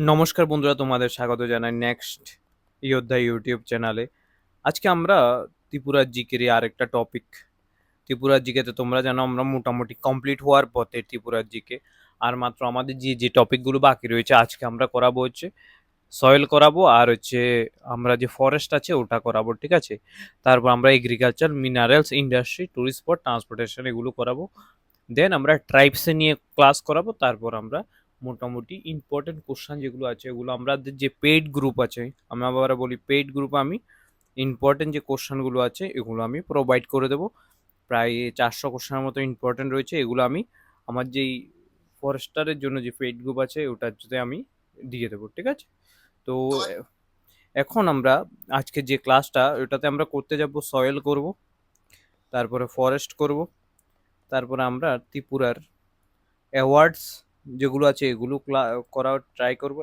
নমস্কার বন্ধুরা, তোমাদের স্বাগত জানাই নেক্সট যোদ্ধা ইউটিউব চ্যানেলে। আজকে আমরা ত্রিপুরার জিকের আরেকটা টপিক। ত্রিপুরার জিকেতে তোমরা জানো আমরা মোটামুটি কমপ্লিট হওয়ার পথে ত্রিপুরার জিকে। আর মাত্র আমাদের যে যে টপিকগুলো বাকি রয়েছে আজকে আমরা করাবো হচ্ছে সয়েল করাবো, আর হচ্ছে আমরা যে ফরেস্ট আছে ওটা করাবো, ঠিক আছে। তারপর আমরা agriculture, minerals, industry, tourist spot, transportation এগুলো করাবো। দেন আমরা ট্রাইবসে নিয়ে ক্লাস করাবো। তারপর আমরা মোটামুটি ইম্পর্টেন্ট কোশ্চেন যেগুলো আছে ওগুলো আমাদের যে পেইড গ্রুপ আছে, আমি আবার বলি পেইড গ্রুপে আমি ইম্পর্টেন্ট যে কোশ্চেনগুলো আছে এগুলো আমি প্রোভাইড করে দেবো। প্রায় 400 কোশ্চেনের মতো ইম্পর্টেন্ট রয়েছে, এগুলো আমি আমার যেই ফরেস্টারের জন্য যে পেইড গ্রুপ আছে ওটার যদি আমি দিয়ে দেবো, ঠিক আছে। তো এখন আমরা আজকে যে ক্লাসটা ওটাতে আমরা করতে যাব সয়েল করব, তারপরে ফরেস্ট করব, তারপরে আমরা ত্রিপুরার অ্যাওয়ার্ডস যেগুলো আছে এগুলো করার ট্রাই করবো।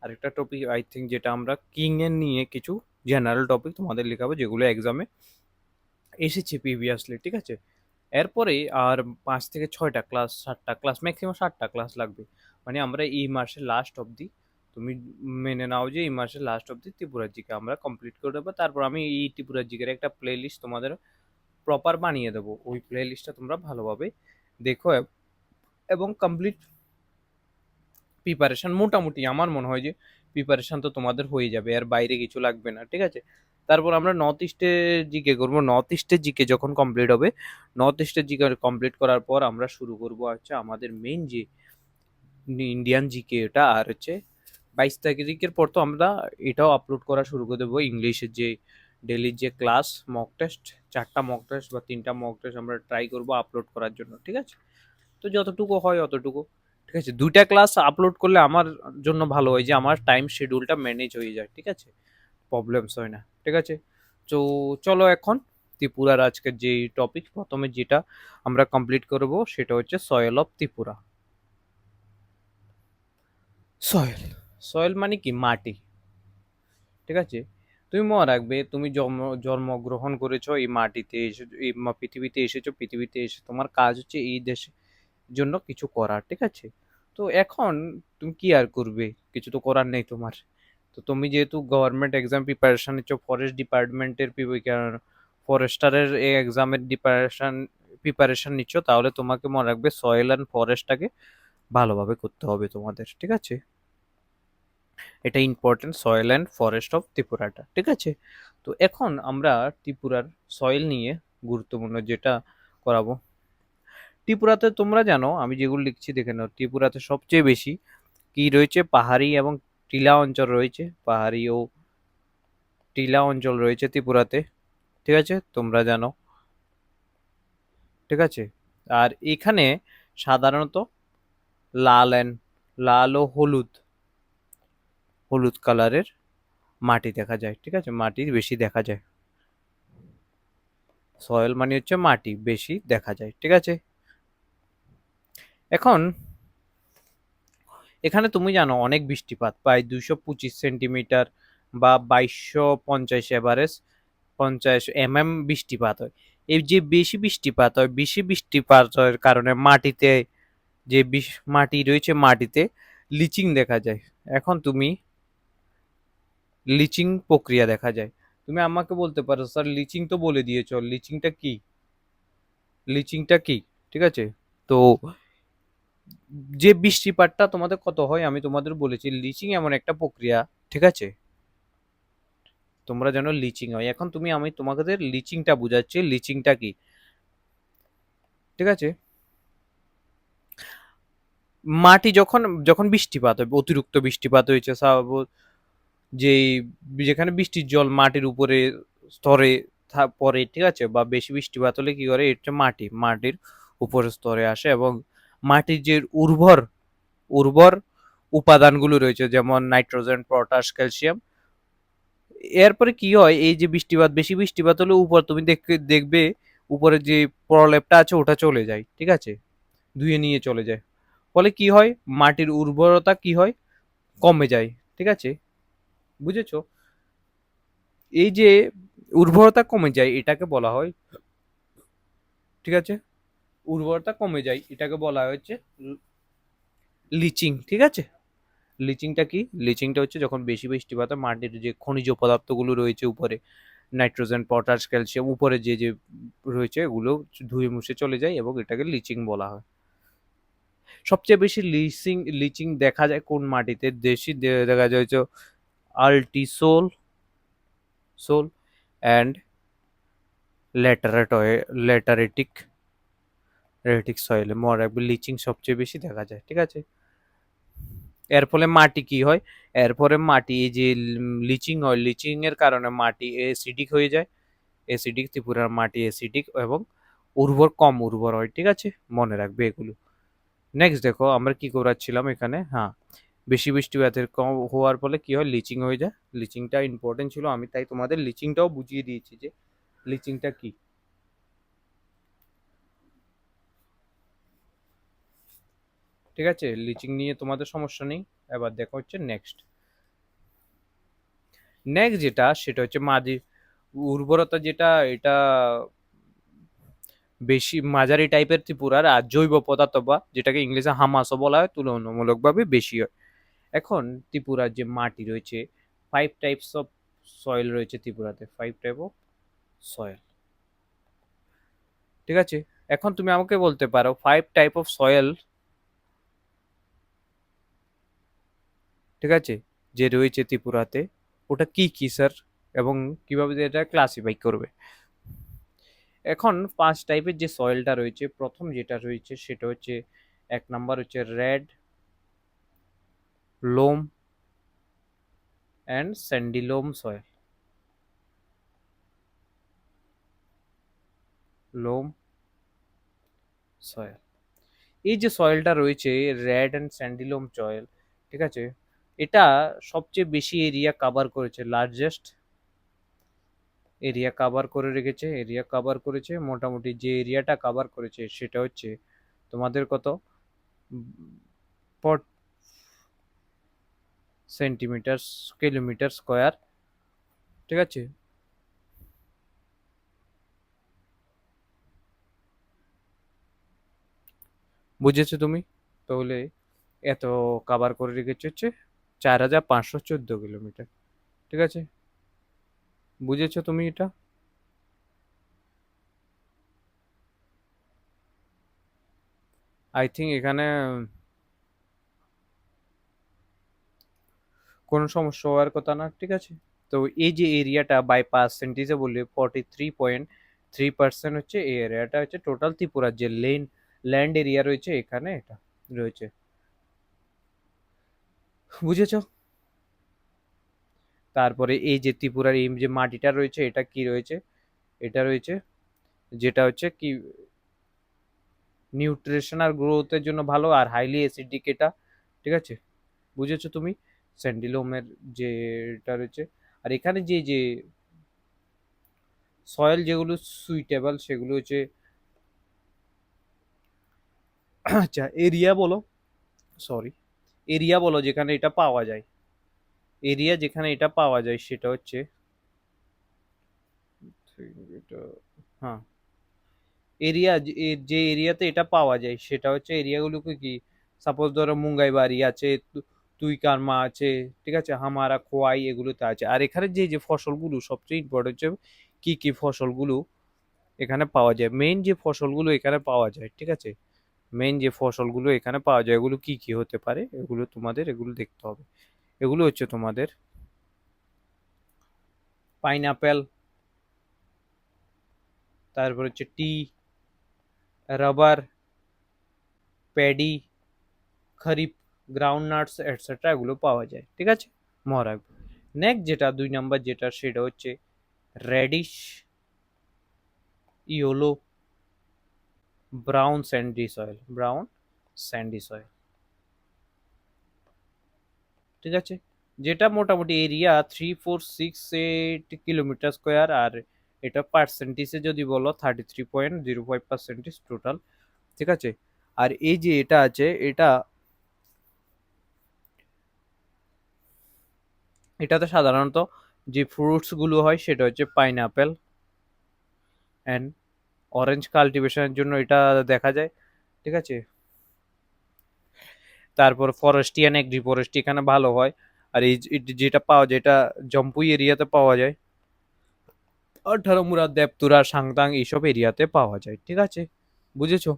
আরেকটা টপিক আই থিঙ্ক যেটা আমরা কিং এর নিয়ে কিছু জেনারেল টপিক তোমাদের লেখাবো যেগুলো এক্সামে এসেছে প্রিভিয়াসলি, ঠিক আছে। এরপরে আর 5 থেকে 6টা ক্লাস, 7টা ক্লাস, ম্যাক্সিমাম 7টা ক্লাস লাগবে। মানে আমরা এই মাসের লাস্ট অবধি, তুমি মেনে নাও যে এই মাসের লাস্ট অবধি ত্রিপুরার জিকে আমরা কমপ্লিট করে দেবো। তারপর আমি এই ত্রিপুরার জিকের একটা প্লে লিস্ট তোমাদের প্রপার বানিয়ে দেবো। ওই প্লে লিস্টটা তোমরা ভালোভাবে দেখো এবং কমপ্লিট প্রিপারেশন মোটামুটি আমার মনে হয় যে প্রিপারেশন তো তোমাদের হয়ে যাবে, আর বাইরে কিছু লাগবে না, ঠিক আছে। তারপর আমরা নর্থ ইস্টে জিকে করবো। নর্থ ইস্টের জিকে যখন কমপ্লিট হবে, নর্থ ইস্টের জিকে কমপ্লিট করার পর আমরা শুরু করবো হচ্ছে আমাদের মেন যে ইন্ডিয়ান জিকে এটা। আর হচ্ছে 22 তারিখের পর তো আমরা এটাও আপলোড করা শুরু করে দেবো, ইংলিশের যে ডেলির যে ক্লাস মক টেস্ট, 4টা মক টেস্ট বা 3টা মক টেস্ট আমরা ট্রাই করবো আপলোড করার জন্য, ঠিক আছে। তো যতটুকু হয় অতটুকু, ঠিক আছে। 2টা ক্লাস আপলোড করলে আমার জন্য ভালো হয় যে আমার টাইম শিডিউলটা ম্যানেজ হয়ে যায়, ঠিক আছে, প্রবলেমস হয় না, ঠিক আছে। তো চলো এখন ত্রিপুরার আজকের যে টপিক প্রথমে যেটা আমরা কমপ্লিট করব সেটা হচ্ছে soil of Tripura. Soil, soil মানে কি? মাটি, ঠিক আছে। তুমি মনে রাখবে তুমি জন্মগ্রহণ করেছো এই মাটিতে, এই পৃথিবীতে এসেছো, পৃথিবীতে এসে তোমার কাজ হচ্ছে এই দেশে জন্য কিছু করার, ঠিক আছে। তো এখন তুমি কি আর করবে, কিছু তো করার নেই তোমার। তো তুমি যেহেতু গভর্নমেন্ট এক্সাম প্রিপারেশন নিচ্ছ, ফরেস্ট ডিপার্টমেন্টের ফরেস্টারের এই এক্সামের প্রিপারেশন নিচ্ছ, তাহলে তোমাকে মনে রাখবে সয়েল অ্যান্ড ফরেস্টটাকে ভালোভাবে করতে হবে তোমাদের, ঠিক আছে। এটা important, soil and forest of ত্রিপুরাটা, ঠিক আছে। তো এখন আমরা ত্রিপুরার সয়েল নিয়ে গুরুত্বপূর্ণ যেটা করাবো। ত্রিপুরাতে তোমরা জানো, আমি যেগুলো লিখছি দেখে নাও, ত্রিপুরাতে সবচেয়ে বেশি কি রয়েছে? পাহাড়ি এবং টিলা অঞ্চল রয়েছে। পাহাড়ি ও টিলা অঞ্চল রয়েছে ত্রিপুরাতে, ঠিক আছে, তোমরা জানো, ঠিক আছে। আর এখানে সাধারণত লাল অ্যান্ড লাল ও হলুদ, হলুদ কালারের মাটি দেখা যায়, ঠিক আছে, মাটি বেশি দেখা যায়। সয়েল মানে হচ্ছে মাটি বেশি দেখা যায়, ঠিক আছে। এখন এখানে তুমি জানো অনেক বৃষ্টিপাত, প্রায় 225 সেন্টিমিটার বা 2250 এভারেজ 50 বৃষ্টিপাত হয়। এই যে বেশি বৃষ্টিপাত হয়, বেশি বৃষ্টিপাতের কারণে মাটিতে যে মাটি রয়েছে মাটিতে লিচিং দেখা যায়। এখন তুমি লিচিং প্রক্রিয়া দেখা যায়। তুমি আমাকে বলতে পারো স্যার লিচিং তো বলে দিয়েছ, লিচিংটা কি? লিচিংটা কি, ঠিক আছে। তো যে বৃষ্টিপাতটা তোমাদের কত হয় আমি তোমাদের বলেছি, লিচিং এমন একটা প্রক্রিয়া, ঠিক আছে, তোমরা জানো লিচিং হয়। এখন আমি তোমাদের লিচিংটা বুঝাচ্ছি, লিচিংটা কি, ঠিক আছে। মাটি যখন যখন বৃষ্টিপাত হয়, অতিরিক্ত বৃষ্টিপাত হয়েছে, যে যেখানে বৃষ্টির জল মাটির উপরে স্তরে পড়ে, ঠিক আছে, বা বেশি বৃষ্টিপাত হলে কি করে, এটা মাটির উপরের স্তরে আসে এবং মাটির যে উর্বর উর্বর উপাদানগুলো রয়েছে যেমন নাইট্রোজেন, পটাশ, ক্যালসিয়াম, এরপরে কি হয়, এই যে বেশি বৃষ্টিপাত হলে উপর তুমি দেখবে উপরে যে প্রলেপটা আছে ওটা চলে যায়, ঠিক আছে, ধুয়ে নিয়ে চলে যায়। ফলে কি হয়, মাটির উর্বরতা কি হয়, কমে যায়, ঠিক আছে, বুঝেছো। এই যে উর্বরতা কমে যায় এটাকে বলা হয়, ঠিক আছে, উর্বরতা কমে যায় এটাকে বলা হচ্ছে লিচিং, ঠিক আছে। লিচিংটা কি? লিচিংটা হচ্ছে যখন বেশি বৃষ্টিপাত হয় মাটির যে খনিজ পদার্থগুলো রয়েছে উপরে, নাইট্রোজেন, পটাশ, ক্যালসিয়াম উপরে যে রয়েছে এগুলো ধুয়ে মুছে চলে যায় এবং এটাকে লিচিং বলা হয়। সবচেয়ে বেশি লিচিং দেখা যায় কোন মাটিতে? দেখা যায় হচ্ছে আল্টিসোল সোল অ্যান্ড ল্যাটারেটিক রেটিক সয়েলে মনে রাখবে লিচিং সবচেয়ে বেশি দেখা যায়, ঠিক আছে? এর ফলে মাটি কি হয়? এর পরে মাটি এই যে লিচিং হয়, লিচিং এর কারণে মাটি অ্যাসিডিক হয়ে যায়। অ্যাসিডিক ত্রিপুরার মাটি অ্যাসিডিক এবং কম উর্বর হয়, ঠিক আছে? মনে রাখবে এগুলো। নেক্সট দেখো আমরা কি করাচ্ছিলাম এখানে, হ্যাঁ, বেশি বৃষ্টিপাতের কম হওয়ার ফলে কি হয়? লিচিং হয়ে যায়। লিচিংটা ইম্পর্টেন্ট ছিল, আমি তাই তোমাদের লিচিংটাও বুঝিয়ে দিয়েছি যে লিচিংটা কি। ঠিক আছে, লিচিং নিয়ে তোমাদের সমস্যা নেই। এবার দেখো হচ্ছে নেক্সট নেক্সট যেটা সেটা হচ্ছে মাটির উর্বরতা, যেটা এটা বেশি মাঝারি টাইপের ত্রিপুরার, আর জৈব পদার্থ বা যেটাকে ইংলিশে হামাসও বলা হয় তুলনামূলকভাবে বেশি হয়। এখন ত্রিপুরার যে মাটি রয়েছে, 5 টাইপস অফ সয়েল রয়েছে ত্রিপুরাতে, 5 টাইপ অফ সয়েল, ঠিক আছে? এখন তুমি আমাকে বলতে পারো 5 টাইপ অফ সয়েল, ঠিক আছে, যে রয়েছে ত্রিপুরাতে ওটা কি কি স্যার, এবং কিভাবে এটা ক্লাসিফাই করবে? এখন 5 টাইপের যে সয়েলটা রয়েছে, প্রথম যেটা রয়েছে সেটা হচ্ছে, এক নাম্বার হচ্ছে রেড লোম অ্যান্ড স্যান্ডিলোম সয়েল, লোম সয়েল। এই যে সয়েলটা রয়েছে রেড অ্যান্ড স্যান্ডিলোম সয়েল, ঠিক আছে, এটা সবচেয়ে বেশি এরিয়া কাভার করেছে, লার্জেস্ট এরিয়া কাভার করে রেখেছে, এরিয়া কাভার করেছে মোটামুটি যে এরিয়াটা কাভার করেছে সেটা হচ্ছে তোমাদের কত, পট সেন্টিমিটার কিলোমিটার স্কোয়ার, ঠিক আছে? বুঝেছো তুমি? তাহলে এত কাভার করে রেখেছে হচ্ছে 4514 কিলোমিটার, ঠিক আছে? বুঝেছো তুমি এটা? আই থিঙ্ক এখানে কোনো সমস্যা হওয়ার কথা না, ঠিক আছে? তো এই যে এরিয়াটা বাই পার্সেন্টেজে বললে 43.3% হচ্ছে এই এরিয়াটা হচ্ছে টোটাল ত্রিপুরার যে ল্যান্ড এরিয়া রয়েছে এখানে এটা রয়েছে। বুঝেছো? তারপরে এই যে ত্রিপুরার এই যে মাটিটা রয়েছে এটা কি রয়েছে? এটা রয়েছে যেটা হচ্ছে কি নিউট্রিশন আর গ্রোথের জন্য ভালো আর হাইলি অ্যাসিডিক এটা, ঠিক আছে? বুঝেছো তুমি? স্যান্ডিলোমের যে এটা রয়েছে, আর এখানে যে সয়েল যেগুলো সুইটেবল সেগুলো হচ্ছে আচ্ছা এরিয়া বলো, সরি, এরিয়া বলো যেখানে এটা পাওয়া যায়, এরিয়া যেখানে এটা পাওয়া যায় সেটা হচ্ছে এটা, হ্যাঁ, এরিয়া যে এরিয়াতে এটা পাওয়া যায় সেটা হচ্ছে এরিয়াগুলোকে কি, সাপোজ ধরো মুঙ্গাইবাড়ি আছে, তুইকারমা আছে, ঠিক আছে, হামারা খোয়াই এগুলোতে আছে। আর এখানে যে ফসলগুলো সবচেয়ে ইম্পর্টেন্ট হচ্ছে কি কি ফসলগুলো এখানে পাওয়া যায়, মেইন যে ফসলগুলো এখানে পাওয়া যায়, ঠিক আছে, মেইন যে ফসলগুলো এখানে পাওয়া যায় এগুলো কি কি হতে পারে এগুলো তোমাদের এগুলো দেখতে হবে। এগুলো হচ্ছে তোমাদের পাইনাপেল, তারপর হচ্ছে টি, রাবার, প্যাডি, খরিফ, গ্রাউন্ড নাটস এটসেট্রা এগুলো পাওয়া যায়, ঠিক আছে? মনে রাখবে। নেক্সট যেটা 2 নম্বর যেটা সেটা হচ্ছে reddish yellow brown sandy soil, brown sandy soil, ঠিক আছে, যেটা মোটামুটি এরিয়া 3468 কিলোমিটার স্কোয়ার, আর এটা পার্সেন্টেজে যদি বলো 33.05% টোটাল, ঠিক আছে? আর এই যে এটা আছে এটা, এটাতে সাধারণত যে ফ্রুটস গুলো হয় সেটা হচ্ছে পাইনাপেল অ্যান্ড অরেঞ্জ কাল্টিভেশনের জন্য এটা দেখা যায়, ঠিক আছে? তারপর ফরেস্ট্রি অ্যান্ড এগ্রি ফরেস্ট্রি এখানে ভালো হয়। আর এই যেটা পাওয়া যায় এটা জম্পুই এরিয়াতে পাওয়া যায়, আঠারোমুড়া দেবতুরা সাংতাং এইসব এরিয়াতে পাওয়া যায়, ঠিক আছে, বুঝেছো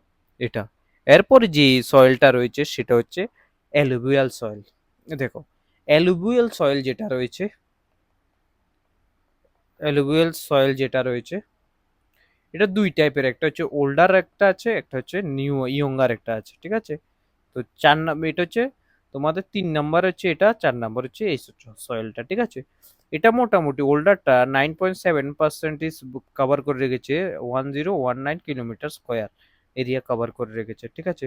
এটা। এরপর যে সয়েলটা রয়েছে সেটা হচ্ছে অ্যালুভিয়াল সয়েল। দেখো, অ্যালুভিয়াল সয়েল যেটা রয়েছে, অ্যালুভিয়াল সয়েল যেটা রয়েছে এটা দুই টাইপের, একটা হচ্ছে ওল্ডার একটা আছে, একটা হচ্ছে নিউ ইয়ঙ্গার একটা আছে, ঠিক আছে। তো ৪ নাম্বার এটা হচ্ছে তোমাদের, ৩ নাম্বার হচ্ছে এটা, ৪ নাম্বার হচ্ছে এই সয়েলটা, ঠিক আছে। এটা মোটামুটি ওল্ডারটা 9.7% কভার করে রেখেছে, 1019 কিলোমিটার স্কোয়ার এরিয়া কভার করে রেখেছে, ঠিক আছে।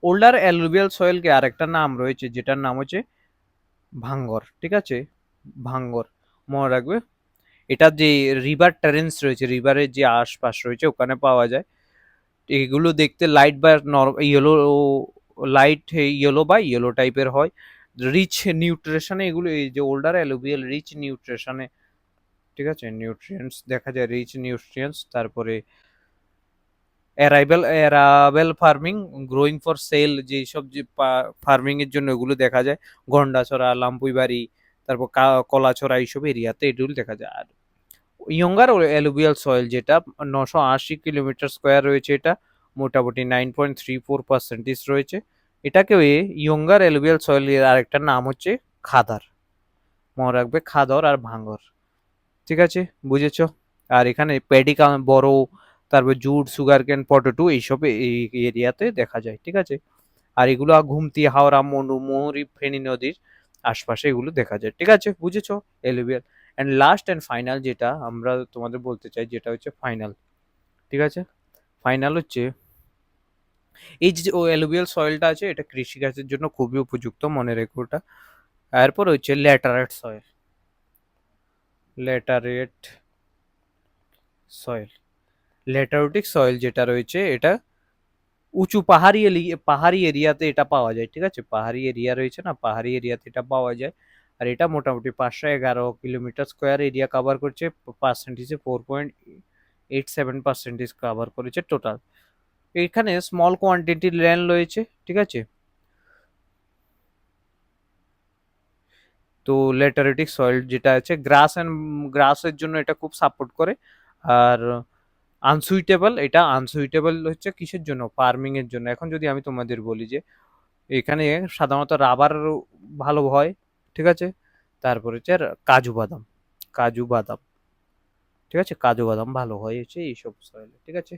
ওল্ডার অ্যালুভিয়াল সয়েলকে আরেকটা নাম রয়েছে যেটার নাম হচ্ছে ভাঙ্গর, ঠিক আছে, ভাঙ্গর, মনে রাখবে। এটা যে রিভার টেরেন্স রয়েছে, রিভারের যে আশপাশ রয়েছে ওখানে পাওয়া যায়। এগুলো দেখতে লাইট বা ইয়েলো, লাইট ইয়েলো বা ইয়েলো টাইপের হয়। রিচ নিউট্রিশনে এগুলো, এই যে ওল্ডার অ্যালুভিয়াল রিচ নিউট্রিশনে, ঠিক আছে, নিউট্রিয়েন্টস দেখা যায়, রিচ নিউট্রিয়েন্টস। তারপরে অ্যারাবেল ফার্মিং, গ্রোয়িং ফর সেল, যেসব যে ফার্মিং এর জন্য এগুলো দেখা যায় গন্ডাছড়া, লাম্পুইবাড়ি, তারপর কলাছড়া এইসব এরিয়াতে এগুলো দেখা যায়। আর ইয়ঙ্গার অ্যালুভিয়াল সয়েল যেটা 980 কিলোমিটার স্কোয়ার রয়েছে, এটা মোটামুটি 9.34% রয়েছে। এটাকে ইয়ঙ্গার অ্যালুভিয়াল সয়েলের আরেকটা নাম হচ্ছে খাদার, মনে রাখবে, খাদর আর ভাঙ্গর, ঠিক আছে, বুঝেছো। আর এখানে প্যাডি বড়, তারপর জুট, সুগার কেন, পটেটো এইসব এই এরিয়াতে দেখা যায়, ঠিক আছে। আর এগুলো ঘুমতি, হাওড়া, মোহরি, ফেনী নদীর আশপাশে এগুলো দেখা যায়, ঠিক আছে, বুঝেছো alluvial. And last and final যেটা আমরা তোমাদের বলতে চাই, যেটা হচ্ছে ফাইনাল, ঠিক আছে। ফাইনাল হচ্ছে এই যে ও অ্যালুভিয়াল সয়েলটা আছে, এটা কৃষিকাজের জন্য খুবই উপযুক্ত, মনে রেখো ওটা। এরপর হচ্ছে ল্যাটারাইট সয়েল, ল্যাটারেট সয়েল, ল্যাটারোটিক সয়েল যেটা রয়েছে এটা উঁচু পাহাড়ি এরিয়াতে এটা পাওয়া যায়, ঠিক আছে, পাহাড়ি এরিয়া রয়েছে না, পাহাড়ি এরিয়াতে এটা পাওয়া যায়। আর এটা মোটামুটি 511 কিলোমিটার স্কোয়ার এরিয়া কভার করছে, পার্সেন্টেজে 4.87% কভার করেছে টোটাল। এখানে স্মল কোয়ান্টিটির ল্যান্ড রয়েছে, ঠিক আছে। তো ল্যাটারেটিক সয়েল যেটা আছে গ্রাসের জন্য এটা খুব সাপোর্ট করে। আর আনসুইটেবল, এটা আনসুইটেবল হচ্ছে কিসের জন্য, ফার্মিং এর জন্য। এখন যদি আমি তোমাদের বলি যে এখানে সাধারণত রাবার ভালো হয়, ঠিক আছে। তারপর হচ্ছে কাজু বাদাম, কাজু বাদাম, ঠিক আছে, কাজু বাদাম ভালো হয় হচ্ছে এইসব সয়েলে, ঠিক আছে।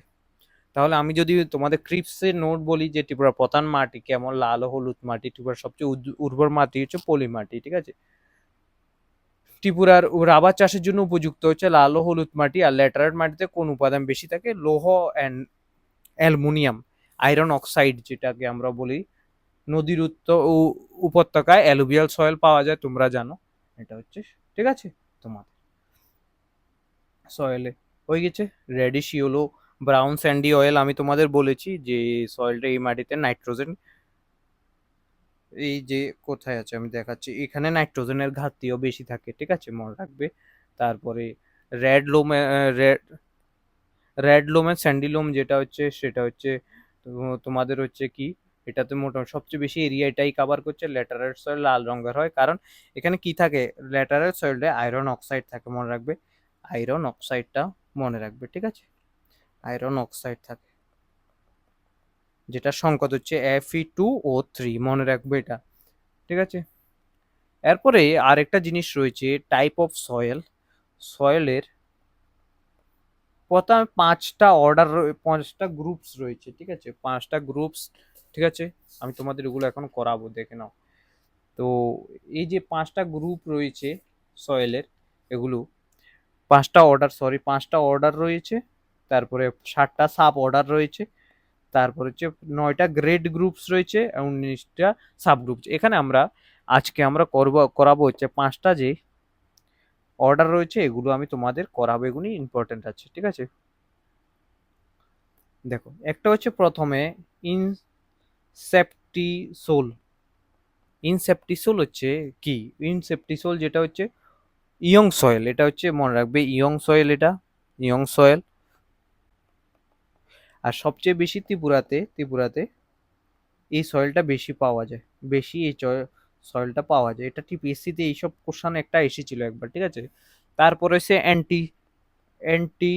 তাহলে আমি যদি তোমাদের ক্রিপসের নোট বলি যে ত্রিপুরার প্রধান মাটি কেমন, লাল ও হলুদ মাটি, ত্রিপুরার সবচেয়ে উর্বর মাটি হচ্ছে পলি মাটি, ঠিক আছে। ত্রিপুরার রাবার চাষের জন্য উপযুক্ত হচ্ছে লাল ও হলুদ মাটি। আর ল্যাটেরাইট মাটিতে কোন উপাদান বেশি থাকে, লৌহ অ্যান্ড অ্যালুমিনিয়াম, আয়রন অক্সাইড যেটাকে আমরা বলি। নদীর উপত্যকায় অ্যালুভিয়াল সয়েল পাওয়া যায়, তোমরা জানো এটা হচ্ছে, ঠিক আছে, তোমাদের সয়েলে হয়ে গেছে reddish, yellow, brown sandy soil. আমি তোমাদের বলেছি যে সয়েলটা এই মাটিতে নাইট্রোজেন, এই যে কোথায় আছে আমি দেখাচ্ছি, এখানে নাইট্রোজেনের ঘাটতিও বেশি থাকে, ঠিক আছে, মনে রাখবে। তারপরে রেড লোমে রেড রেড লোমের স্যান্ডিলোম যেটা হচ্ছে সেটা হচ্ছে তোমাদের হচ্ছে কি, এটাতে মোটামুটি সবচেয়ে বেশি এরিয়া এটাই কভার করছে। ল্যাটারাইট সয়েল লাল রঙের হয় কারণ এখানে কি থাকে, ল্যাটারাইট সয়েলে আয়রন অক্সাইড থাকে, মনে রাখবে, আয়রন অক্সাইডটা মনে রাখবে, ঠিক আছে, আয়রন অক্সাইড থাকে, যেটা সংকট হচ্ছে Fe2O3, মনে রাখবে এটা, ঠিক আছে। এরপরে আরেকটা জিনিস রয়েছে টাইপ অফ সয়েল, সয়েলের প্রথমে 5টা অর্ডার, 5টা গ্রুপস রয়েছে, ঠিক আছে, 5টা গ্রুপস, ঠিক আছে। আমি তোমাদের এগুলো এখন করাবো, দেখে নাও। তো এই যে 5টা গ্রুপ রয়েছে সয়েলের, এগুলো 5টা অর্ডার রয়েছে। তারপরে 7টা সাব অর্ডার রয়েছে। তারপর হচ্ছে 9টা গ্রেড গ্রুপস রয়েছে, 19টা সাব গ্রুপস। এখানে আমরা আজকে আমরা করাবো হচ্ছে 5টা যে অর্ডার রয়েছে, এগুলো আমি তোমাদের করাবো, এগুলি ইম্পর্টেন্ট আছে, ঠিক আছে। দেখো, একটা হচ্ছে প্রথমে ইনসেপ্টিসোল। ইনসেপ্টিসোল হচ্ছে কি, ইনসেপ্টিসোল যেটা হচ্ছে ইয়ং সয়েল, এটা হচ্ছে মনে রাখবে ইয়ং সয়েল, এটা ইয়ং সয়েল। আর সবচেয়ে বেশি ত্রিপুরাতে এই সয়েলটা বেশি পাওয়া যায়, বেশি এই সয়েলটা পাওয়া যায়। এটা টিপিএসসিতে এইসব কোশ্চেন একটা এসেছিল একবার, ঠিক আছে। তারপরে সে অ্যান্টি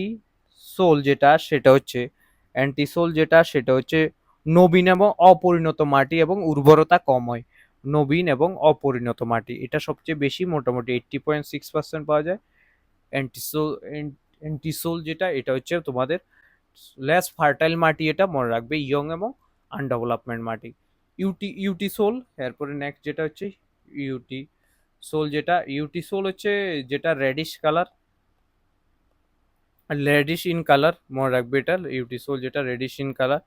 সোল যেটা সেটা হচ্ছে অ্যান্টি সোল যেটা সেটা হচ্ছে নবীন এবং অপরিণত মাটি এবং উর্বরতা কম হয়। নবীন এবং অপরিণত মাটি এটা সবচেয়ে বেশি, মোটামুটি 80.6% পাওয়া যায়। অ্যান্টিসোল অ্যান্টিসোল যেটা এটা হচ্ছে তোমাদের লেস ফার্টাইল মাটি, এটা মনে রাখবে, ইয়ং এবং আনডেভেলপমেন্ট মাটি। ইউটি সোল, এরপরে নেক্সট যেটা হচ্ছে ইউটি সোল, যেটা ইউটি সোল হচ্ছে যেটা রেডিশ ইন কালার, মনে রাখবে এটা ইউটি সোল যেটা রেডিশ ইন কালার।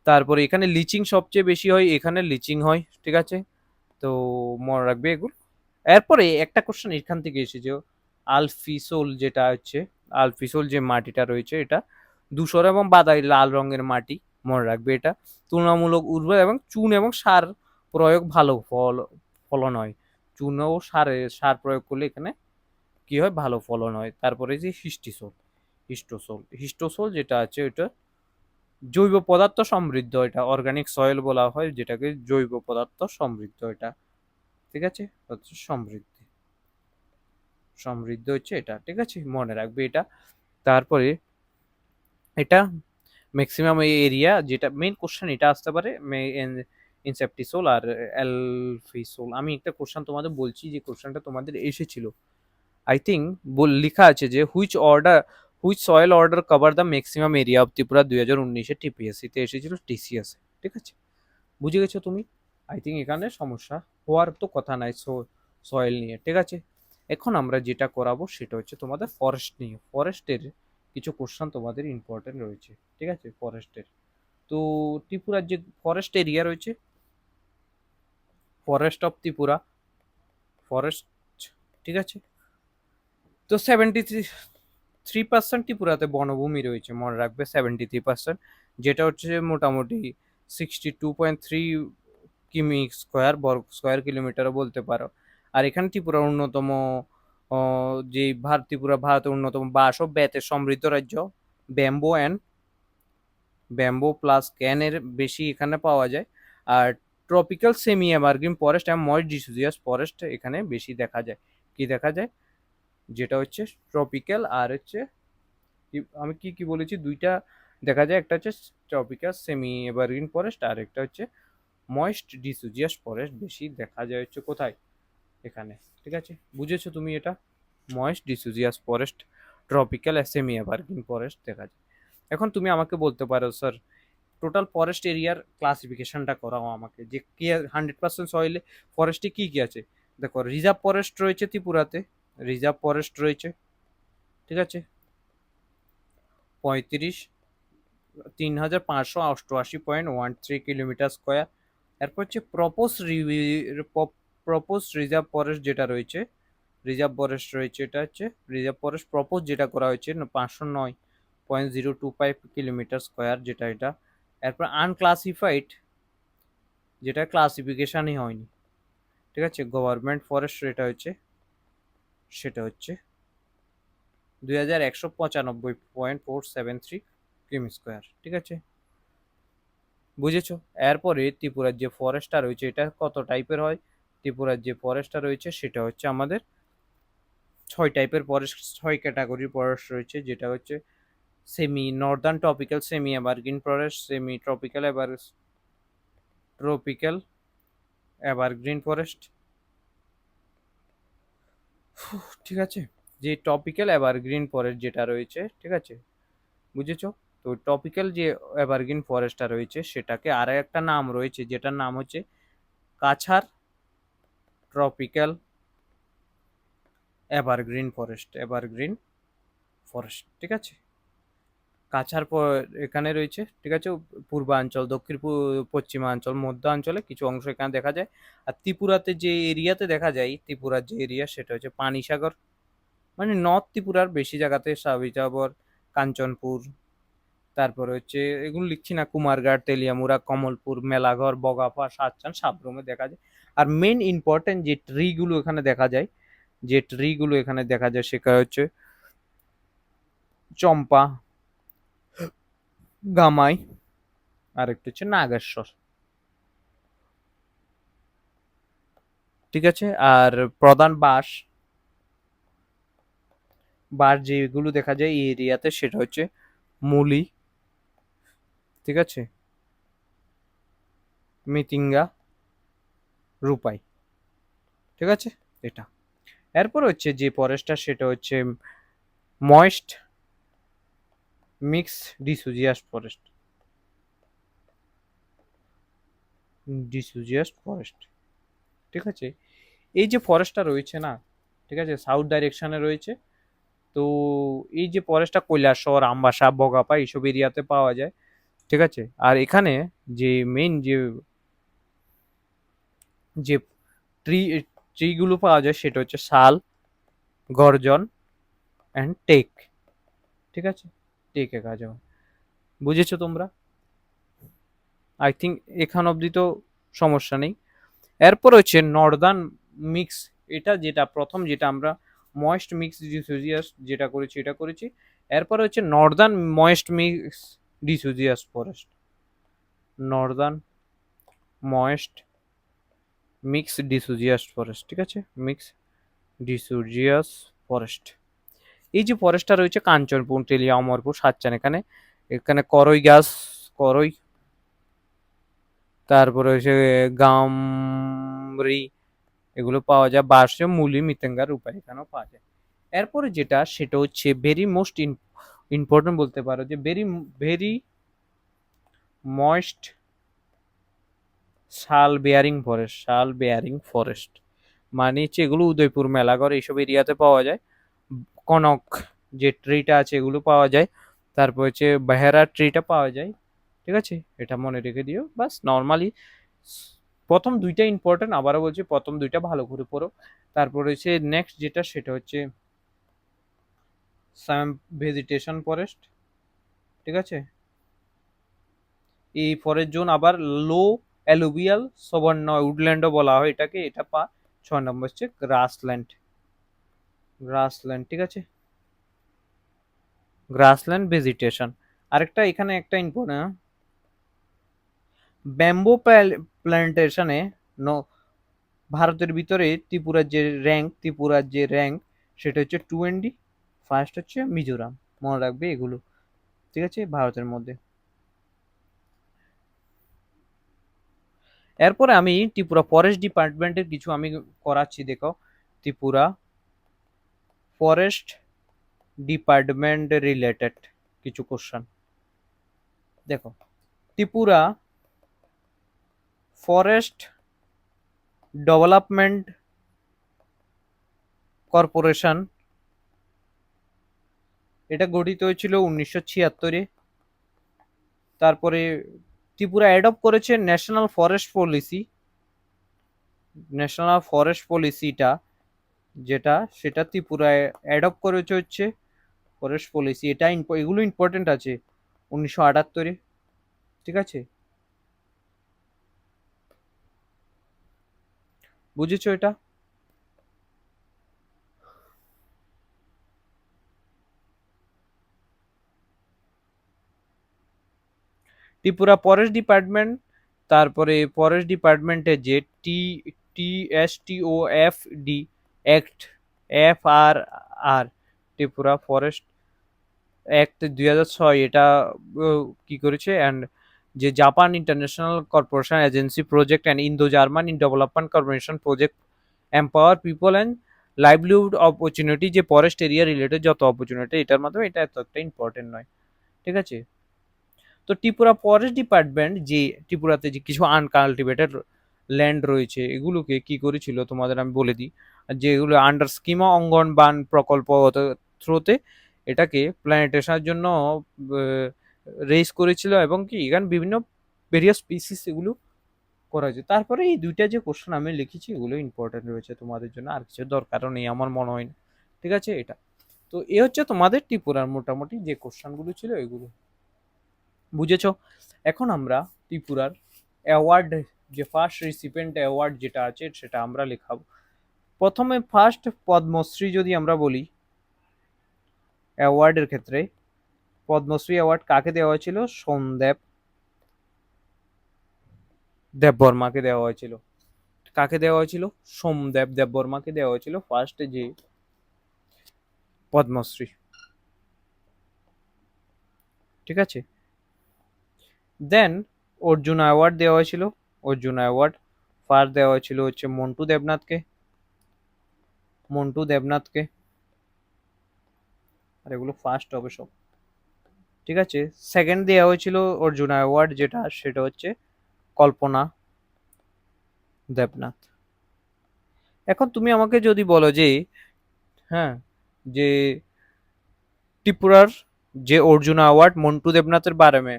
তারপরে এখানে লিচিং সবচেয়ে বেশি হয়, এখানে লিচিং হয়, ঠিক আছে। তো মনে রাখবে এগুলো। এরপরে একটা কোশ্চেন এখান থেকে এসেছে, আলফিসোল যেটা হচ্ছে আলফিসোল যে মাটিটা রয়েছে এটা ধূসর এবং বাদামি লাল রঙের মাটি, মনে রাখবে এটা তুলনামূলক উর্বর এবং চুন এবং সার প্রয়োগ ভালো ফলন হয়। চুন ও সার প্রয়োগ করলে এখানে কি হয়, ভালো ফলন হয়। তারপরে যে হিস্টোসোল যেটা আছে এটা জৈব পদার্থ সমৃদ্ধ, এটা অর্গানিক সয়েল বলা হয় যেটাকে, জৈব পদার্থ সমৃদ্ধ এটা, ঠিক আছে, হচ্ছে সমৃদ্ধি, সমৃদ্ধ হচ্ছে এটা, ঠিক আছে, মনে রাখবে এটা। তারপরে এটা ম্যাক্সিমাম এই এরিয়া, যেটা মেইন কোশ্চেন এটা আসতে পারে ইনসেপ্টিসোল আর এলফিসোল। আমি একটা কোশ্চেন তোমাদের বলছি, যে কোশ্চেনটা তোমাদের এসেছিল আই থিঙ্ক, লেখা আছে যে which soil order cover the maximum area of Tripura 2019-এ টিপিএসসিতে এসেছিল টিসিএস, ঠিক আছে, বুঝে গেছো তুমি। আই থিঙ্ক এখানে সমস্যা হওয়ার তো কথা নাই সয়েল নিয়ে, ঠিক আছে। এখন আমরা যেটা করাবো সেটা হচ্ছে তোমাদের ফরেস্ট নিয়ে, ফরেস্টের কিছু কোশ্চেন তোমাদের ইম্পর্টেন্ট রয়েছে, ঠিক আছে, ফরেস্টের। তো ত্রিপুরার যে ফরেস্ট এরিয়া রয়েছে, ফরেস্ট অফ ত্রিপুরা, ফরেস্ট, ঠিক আছে। তো 73% ত্রিপুরাতে বনভূমি রয়েছে, মনে রাখবে 73%, যেটা হচ্ছে মোটামুটি 62.3 কিমি স্কোয়ার কিলোমিটারও বলতে পারো। আর এখানে ত্রিপুরার অন্যতম যে ত্রিপুরা ভারতের অন্যতম বাঁশ ও বেতের সমৃদ্ধ রাজ্য। ব্যাম্বো অ্যান্ড ব্যাম্বো প্লাস ক্যানের বেশি এখানে পাওয়া যায়। আর ট্রপিক্যাল সেমি এভারগ্রিন ফরেস্ট এবং ময়েস্ট ডিসিডিয়াস ফরেস্ট এখানে বেশি দেখা যায়। কি দেখা যায়, যেটা হচ্ছে ট্রপিক্যাল আর হচ্ছে আমি কি কি বলেছি, দুইটা দেখা যায়, একটা হচ্ছে ট্রপিক্যাল সেমি এভারগ্রিন ফরেস্ট আর একটা হচ্ছে ময়েস্ট ডিসিডিয়াস ফরেস্ট বেশি দেখা যায় হচ্ছে কোথায়, এখানে, ঠিক আছে, বুঝেছো তুমি এটা, moist deciduous forest, tropical semi evergreen forest দেখা যায়। এখন তুমি আমাকে বলতে পারো স্যার টোটাল ফরেস্ট এরিয়ার ক্লাসিফিকেশনটা করাও আমাকে, যে কি 100% সয়েলে ফরেস্টে কি কি আছে। দেখো রিজার্ভ ফরেস্ট রয়েছে ত্রিপুরাতে, রিজার্ভ ফরেস্ট রয়েছে, ঠিক আছে, ৩,৫৮৮.13 কিলোমিটার স্কোয়ার। এরপর হচ্ছে প্রপোজ রিজার্ভ ফরেস্ট যেটা রয়েছে, রিজার্ভ ফরেস্ট রয়েছে, এটা হচ্ছে রিজার্ভ ফরেস্ট প্রপোজ যেটা করা হয়েছে 509.025 কিলোমিটার স্কোয়ার, যেটা এটা। এরপর আনক্লাসিফাইড, যেটা ক্লাসিফিকেশনই হয়নি, ঠিক আছে, গভর্নমেন্ট ফরেস্ট যেটা হচ্ছে সেটা হচ্ছে 2195.473 কিমি স্কোয়ার, ঠিক আছে, বুঝেছো। এরপরে ত্রিপুরার যে ফরেস্টটা রয়েছে এটা কত টাইপের হয়, ত্রিপুরার যে ফরেস্টটা রয়েছে সেটা হচ্ছে আমাদের 6 টাইপের ফরেস্ট, 6 ক্যাটাগরির ফরেস্ট রয়েছে, যেটা হচ্ছে semi Northern tropical semi evergreen forest, semi tropical evergreen forest, ঠিক আছে, যে টপিক্যাল এভারগ্রিন ফরেস্ট যেটা রয়েছে, ঠিক আছে, বুঝেছো। তো টপিক্যাল যে এভারগ্রিন ফরেস্টটা রয়েছে সেটাকে আর একটা নাম রয়েছে, যেটার নাম হচ্ছে কাছাড় ট্রপিক্যাল এভারগ্রিন ফরেস্ট, ঠিক আছে, কাছাড় এখানে রয়েছে, ঠিক আছে, পূর্বাঞ্চল, পশ্চিমাঞ্চল, মধ্যাঞ্চলে কিছু অংশ এখানে দেখা যায়। আর ত্রিপুরাতে যে এরিয়াতে দেখা যায়, ত্রিপুরার যে এরিয়া সেটা হচ্ছে পানিসাগর, মানে নর্থ ত্রিপুরার বেশি জায়গাতে সাবিজাবর, কাঞ্চনপুর, তারপরে হচ্ছে এগুলো লিখছি না, কুমারঘাট, তেলিয়ামুড়া, কমলপুর, মেলাঘর, বগাফা, সাতচান, সাবরুমে দেখা যায়। আর মেন ইম্পর্টেন্ট যে ট্রিগুলো এখানে দেখা যায়, সেটা হচ্ছে চম্পা, গামাই, আর একটা হচ্ছে নাগেশ্বর, ঠিক আছে। আর প্রধান বাঁশ বাঁশ যেগুলো দেখা যায় এই এরিয়াতে সেটা হচ্ছে মুলি, ঠিক আছে, মিতিঙ্গা, রূপাই, ঠিক আছে, এটা। এরপর হচ্ছে যে ফরেস্টটা সেটা হচ্ছে moist mix deciduous forest, ডিসুজিয়াস forest, ঠিক আছে। এই যে ফরেস্টটা রয়েছে না, ঠিক আছে, সাউথ ডাইরেকশনে রয়েছে। তো এই যে ফরেস্টটা কৈলাসহর, আমবাসা, বগাপা এইসব এরিয়াতে পাওয়া যায়, ঠিক আছে। আর এখানে যে মেইন যে ট্রি ট্রিগুলো পাওয়া যায় সেটা হচ্ছে শাল, গর্জন অ্যান্ড টেক, ঠিক আছে, টেকে কাজ হয়। বুঝেছো তোমরা? আই থিঙ্ক এখান অবধি তো সমস্যা নেই। এরপর হচ্ছে নর্দার্ন মিক্স, এটা যেটা প্রথম যেটা আমরা ময়েস্ট মিক্স ডিসুজিয়াস যেটা করেছি এটা করেছি। এরপর হচ্ছে northern moist mix deciduous forest, northern moist mix deciduous forest, ঠিক আছে, মিক্স ডিসুজিয়াস ফরেস্ট। এই যে ফরেস্টটা রয়েছে কাঞ্চনপুর, টেলিয়া, অমরপুর, সাতচান, এখানে এখানে করই গাছ, করই, তারপরে হচ্ছে গামরি, এগুলো পাওয়া যায়। বাঁশ, মুলি, মৃত্যঙ্গার উপায় এখানেও পাওয়া যায়। এরপরে যেটা সেটা হচ্ছে ভেরি মোস্ট ইম্পর্টেন্ট বলতে পারো, যে ভেরি ভেরি ময়েস্ট শাল বেয়ারিং ফরেস্ট, শাল বেয়ারিং ফরেস্ট মানে হচ্ছে এগুলো উদয়পুর, মেলাঘর এইসব এরিয়াতে পাওয়া যায়। কনক যে ট্রিটা আছে এগুলো পাওয়া যায়। তারপর হচ্ছে বেহারা ট্রিটা পাওয়া যায়, ঠিক আছে, এটা মনে রেখে দিও। বাস নর্মালি প্রথম দুইটা ইম্পর্টেন্ট, আবারও বলছি প্রথম দুইটা ভালো করে পড়ো। তারপর হচ্ছে নেক্সট যেটা সেটা হচ্ছে সাম ভেজিটেশন ফরেস্ট, ঠিক আছে। এই ফরেস্ট জোন আবার লো অ্যালুভিয়াল সবর্ণ উডল্যান্ডও বলা হয় এটাকে, এটা 6 নম্বর হচ্ছে গ্রাসল্যান্ড, গ্রাসল্যান্ড, ঠিক আছে, গ্রাসল্যান্ড ভেজিটেশন। আরেকটা এখানে একটা ইম্পর্টেন্ট, ব্যাম্বো প্ল্যান্টেশনে ভারতের ভিতরে ত্রিপুরার যে র্যাঙ্ক সেটা হচ্ছে 20, ফার্স্ট হচ্ছে মিজোরাম, মনে রাখবে এগুলো, ঠিক আছে, ভারতের মধ্যে। এরপরে আমি ত্রিপুরা ফরেস্ট ডিপার্টমেন্টের কিছু আমি করাচ্ছি, দেখো, ত্রিপুরা ফরেস্ট ডিপার্টমেন্ট রিলেটেড কিছু কোশ্চেন। দেখো, ত্রিপুরা ফরেস্ট ডেভেলপমেন্ট কর্পোরেশন, এটা গঠিত হয়েছিল 1976-এ। তারপরে ত্রিপুরা অ্যাডপ্ট করেছে national forest policy, national forest পলিসিটা যেটা সেটা ত্রিপুরায় অ্যাডপ্ট করেছে হচ্ছে ফরেস্ট পলিসি, এটা এগুলো ইম্পর্টেন্ট আছে 1978-এ, ঠিক আছে, বুঝেছো এটা? ত্রিপুরা ফরেস্ট ডিপার্টমেন্ট, তারপরে ফরেস্ট ডিপার্টমেন্টের যে টি TSTOFD act, FRR, Tripura forest act 2006, এটা কি করেছে, অ্যান্ড যে Japan international corporation agency project and Indo German in development corporation project empower people and livelihood opportunity, যে ফরেস্ট এরিয়া রিলেটেড যত অপরচুনিটি এটার মাধ্যমে, এটা এতটা ইম্পর্টেন্ট নয়, ঠিক আছে। তো ত্রিপুরা ফরেস্ট ডিপার্টমেন্ট যে ত্রিপুরাতে যে কিছু আনকাল্টিভেটেড ল্যান্ড রয়েছে এগুলোকে কি করেছিল তোমাদের আমি বলে দিই, যেগুলো আন্ডার স্কিমা অঙ্গন বান প্রকল্প থ্রোতে এটাকে প্ল্যানেটেশনের জন্য রেজ করেছিল, এবং কি এখানে বিভিন্ন ভেরিয়াস স্পিসিস এগুলো করা হয়েছে। তারপরে এই দুইটা যে কোশ্চেন আমি লিখেছি এগুলো ইম্পর্টেন্ট রয়েছে তোমাদের জন্য, আর কিছু দরকারও নেই আমার মনে হয় না, ঠিক আছে, এটা। তো এ হচ্ছে তোমাদের ত্রিপুরার মোটামুটি যে কোশ্চেনগুলো ছিল এগুলো, বুঝেছো? এখন আমরা ত্রিপুরার অ্যাওয়ার্ড, যে ফার্স্ট রিসিপিয়েন্ট অ্যাওয়ার্ড যেটা আছে সেটা আমরা লেখাবো। প্রথমে ফার্স্ট পদ্মশ্রী যদি আমরা বলি অ্যাওয়ার্ডের ক্ষেত্রে, পদ্মশ্রী অ্যাওয়ার্ড কাকে দেওয়া হয়েছিল? সোমদেব দেববর্মাকে দেওয়া হয়েছিল। কাকে দেওয়া হয়েছিল? সোমদেব দেববর্মাকে দেওয়া হয়েছিল ফার্স্ট যে পদ্মশ্রী। ঠিক আছে, দেন অর্জুন অ্যাওয়ার্ড দেওয়া হয়েছিল। অর্জুন অ্যাওয়ার্ড ফার্স্ট দেওয়া হয়েছিল হচ্ছে মন্টু দেবনাথকে। আর এগুলো ফার্স্ট হবে সব। ঠিক আছে, সেকেন্ড দেওয়া হয়েছিল অর্জুন অ্যাওয়ার্ড যেটা, সেটা হচ্ছে কল্পনা দেবনাথ। এখন তুমি আমাকে যদি বলো যে, হ্যাঁ, যে ত্রিপুরার যে অর্জুন অ্যাওয়ার্ড মন্টু দেবনাথের বারে মে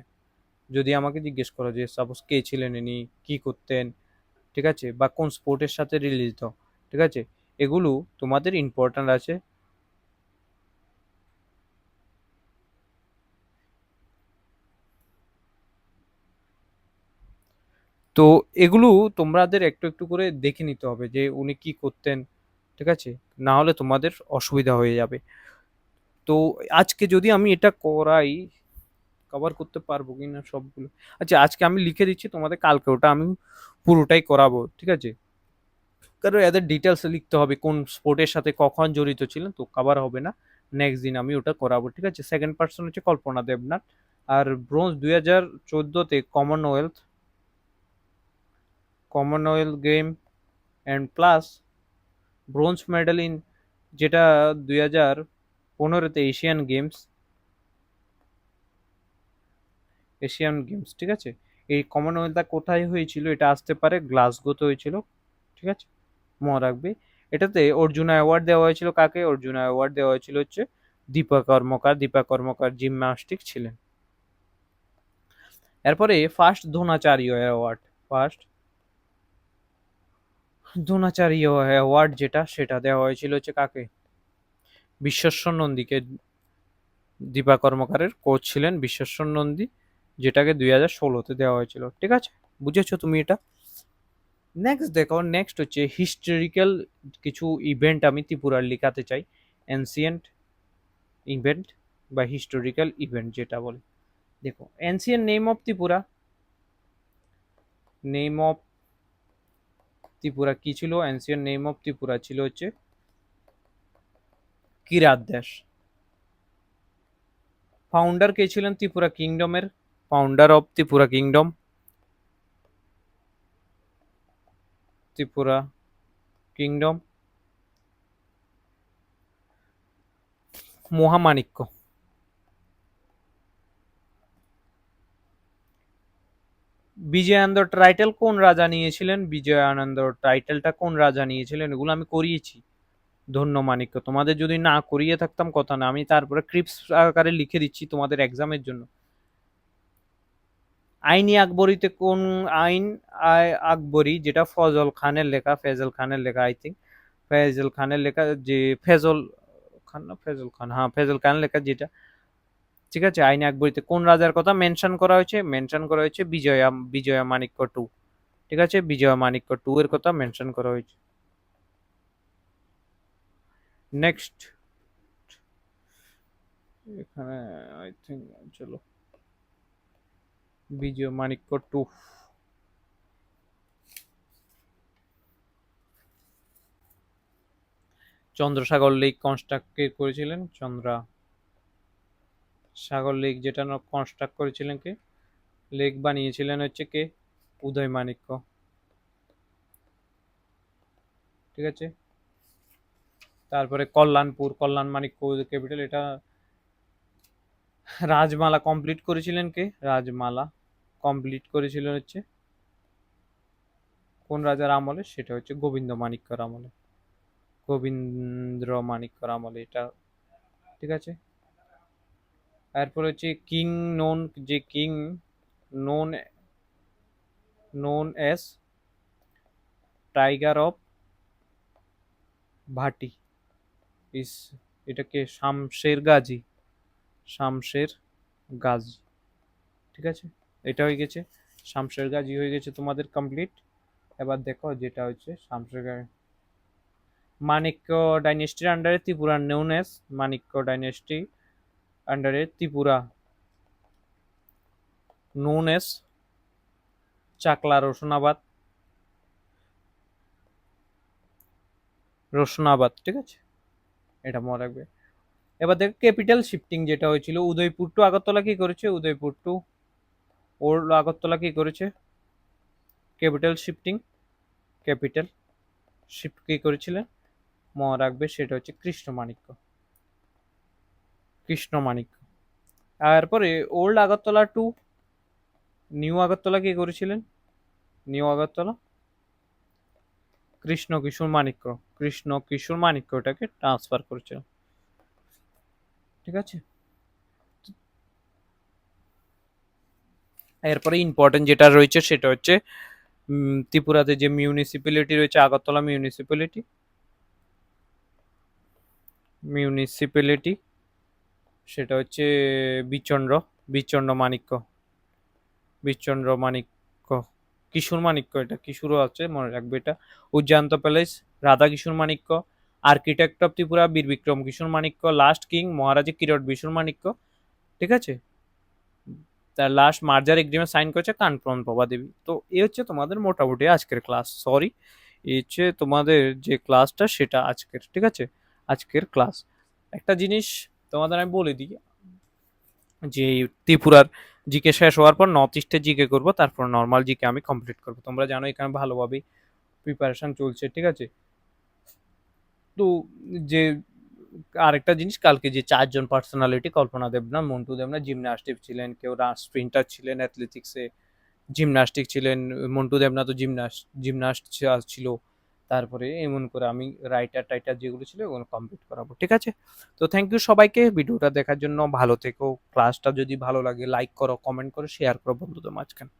যদি আমাকে জিজ্ঞেস করো যে সাপোজ কে ছিলেন ইনি, কি করতেন, ঠিক আছে, বা কোন স্পোর্টের সাথে রিলেটেড, ঠিক আছে, এগুলো তোমাদের ইম্পর্ট্যান্ট আছে। তো এগুলো তোমাদের একটু একটু করে দেখে নিতে হবে যে উনি কি করতেন। ঠিক আছে, না হলে তোমাদের অসুবিধা হয়ে যাবে। তো আজকে যদি আমি এটা করাই, কভার করতে পারবো কিনা সবগুলো? আচ্ছা, আজকে আমি লিখে দিচ্ছি তোমাদের, কালকে ওটা আমি পুরোটাই করাবো। ঠিক আছে, কারণ এদের ডিটেলস লিখতে হবে কোন স্পোর্টের সাথে কখন জড়িত ছিলেন, তো কভার হবে না। নেক্সট দিন আমি ওটা করাবো। ঠিক আছে, সেকেন্ড পার্সন হচ্ছে কল্পনা দেবনাথ। আর ব্রোঞ্জ 2014-তে commonwealth game and plus bronze medal in, যেটা 2015-তে এশিয়ান গেমস। ঠিক আছে, এই কমনওয়েলথটা কোথায় হয়েছিল? এটা আসতে পারে গ্লাসগোতে হয়েছিল। ঠিক আছে, মনে রাখবে। এটাতে অর্জুনা অ্যাওয়ার্ড দেওয়া হয়েছিল কাকে? অর্জুনা অ্যাওয়ার্ড দেওয়া হয়েছিল হচ্ছে দীপা কর্মকার জিমন্যাস্টিক ছিলেন। এরপরে first Dronacharya award, first Dronacharya award যেটা, সেটা দেওয়া হয়েছিল হচ্ছে কাকে? বিশ্বেশ্বর নন্দীকে। দীপা কর্মকারের কোচ ছিলেন বিশ্বেশ্বর নন্দী, যেটাকে 2016-তে দেওয়া হয়েছিল। ঠিক আছে, বুঝেছো তুমি এটা? নেক্সট দেখো, নেক্সট হচ্ছে হিস্টোরিক্যাল কিছু ইভেন্ট আমি ত্রিপুরার লিখাতে চাই। এনসিয়েন্ট ইভেন্ট বা হিস্টোরিক্যাল ইভেন্ট যেটা বলে। দেখো, এনসিয়েন্ট নেম অফ ত্রিপুরা কি ছিল? এনসিয়েন্ট নেম অফ ত্রিপুরা ছিল হচ্ছে কিরাত দেশ। ফাউন্ডার কে ছিলেন ত্রিপুরা কিংডমের? Founder of Tripura kingdom Mahamanikya. Bijayananda title কোন রাজা নিয়েছিলেন? বিজয়ানন্দ টাইটেলটা কোন রাজা নিয়েছিলেন? এগুলো আমি করিয়েছি। ধন্য মাণিক্য। তোমাদের যদি না করিয়ে থাকতাম কথা না, আমি তারপরে ক্রিপস আকারে লিখে দিচ্ছি তোমাদের এক্সামের জন্য। আইনি আকবরীতে কোন আইন? আকবরী যেটা ফেজল খানের লেখা আই থিঙ্ক, ফেজল খানের লেখা, যে ফেজল খান না ফেজল খান, হ্যাঁ ফেজল খান লেখা যেটা। ঠিক আছে, আইনে আকবরীতে কোন রাজার কথা মেনশন করা হয়েছে? মেনশন করা হয়েছে বিজয়া মাণিক্য টু। ঠিক আছে, বিজয় মাণিক্য টু এর কথা মেনশন করা হয়েছে। নেক্সট, এখানে আই থিঙ্ক, চলো, বিজয় মাণিক্য টু। চন্দ্রসাগর লেক কনস্ট্রাক্ট কে করেছিলেন? সাগর লেক যেটা কনস্ট্রাক্ট করেছিলেন কে? লেক বানিয়েছিলেন হচ্ছে কে? উদয় মাণিক্য। ঠিক আছে, তারপরে কল্যাণ মাণিক্য ক্যাপিটাল, এটা রাজমালা কমপ্লিট করেছিলেন কে? রাজমালা কমপ্লিট করেছিলেন হচ্ছে কোন রাজার আমলে? সেটা হচ্ছে গোবিন্দ্র মাণিক্যর আমলে এটা। ঠিক আছে, এরপর হচ্ছে known king known known as tiger of ভাটি ইস, এটাকে শামশের গাজী। ঠিক আছে, এটা হয়ে গেছে, শামশের গাজী হয়ে গেছে তোমাদের কমপ্লিট। এবার দেখো যেটা হচ্ছে শামশের গাজী, মাণিক্য ডাইনেস্টির আন্ডারে Tripura known as Manikya dynasty আন্ডারে ত্রিপুরা নোন এস চাকলা রোশনাবাদ। রোশনাবাদ, ঠিক আছে, এটা মনে রাখবে। এবার দেখ ক্যাপিটাল শিফটিং যেটা হয়েছিল, উদয়পুর টু আগরতলা কি করেছে, উদয়পুর টু ওল্ড আগরতলা কি করেছে, ক্যাপিটাল শিফটিং, ক্যাপিটাল শিফট কি করেছিলেন মনে রাখবে, সেটা হচ্ছে কৃষ্ণমাণিক্য, কৃষ্ণমাণিক্য। তারপরে old Agartala two new Agartala কি করেছিলেন, নিউ আগরতলা কৃষ্ণ কিশোর মাণিক্য, কৃষ্ণ কিশোর মাণিক্য এটাকে ট্রান্সফার করেছিল, ঠিক আছে। এরপরে ইম্পর্টেন্ট যেটা রয়েছে সেটা হচ্ছে ত্রিপুরাতে যে মিউনিসিপ্যালিটি রয়েছে, আগরতলা মিউনিসিপ্যালিটি, মিউনিসিপ্যালিটি সেটা হচ্ছে বিচন্দ্র, বিচন্দ্র মাণিক্য, বিচন্দ্র মাণিক্য, কিশোর মাণিক্য, এটা কিশোরও আছে মনে রাখবে এটা। Ujjayanta palace Radha Kishore Manikya, architect of Tripura বীর বিক্রম কিশোর মাণিক্য, লাস্ট কিং মহারাজা কিরট বিশোর মাণিক্য, ঠিক আছে। তার লাস্ট মার্জার এগ্রিমেন্ট সাইন করেছে কানপ্রন প্রভা দেবী। তো এই হচ্ছে তোমাদের মোটামুটি আজকের ক্লাস, সরি এই হচ্ছে তোমাদের যে ক্লাসটা সেটা আজকের, ঠিক আছে, আজকের ক্লাস। একটা জিনিস তোমাদের আমি বলে দিই, যে ত্রিপুরার জিকে শেষ হওয়ার পর নর্থ ইস্টের জিকে করবো, তারপর নর্মাল জিকে আমি কমপ্লিট করবো। তোমরা জানো এখানে ভালোভাবে প্রিপারেশন চলছে, ঠিক আছে। তো যে আরেকটা জিনিস, কালকে যে চারজন পার্সোনালিটি, কল্পনা দেবনাথ, মন্টু দেবনাথ জিমন্যাস্টিক ছিলেন, কেউ স্প্রিন্টার ছিলেন অ্যাথলেটিক্সে, জিমন্যাস্টিক ছিলেন মন্টু দেবনাথ, তো জিমনাস্ট ছিল। তারপরে এমন করে আমি রাইটার টাইটার যেগুলো ছিল ওগুলো কমপ্লিট করাবো, ঠিক আছে। তো থ্যাংক ইউ সবাইকে ভিডিওটা দেখার জন্য, ভালো থেকো। ক্লাসটা যদি ভালো লাগে লাইক করো, কমেন্ট করো, শেয়ার করো বন্ধুদের মাঝখানে।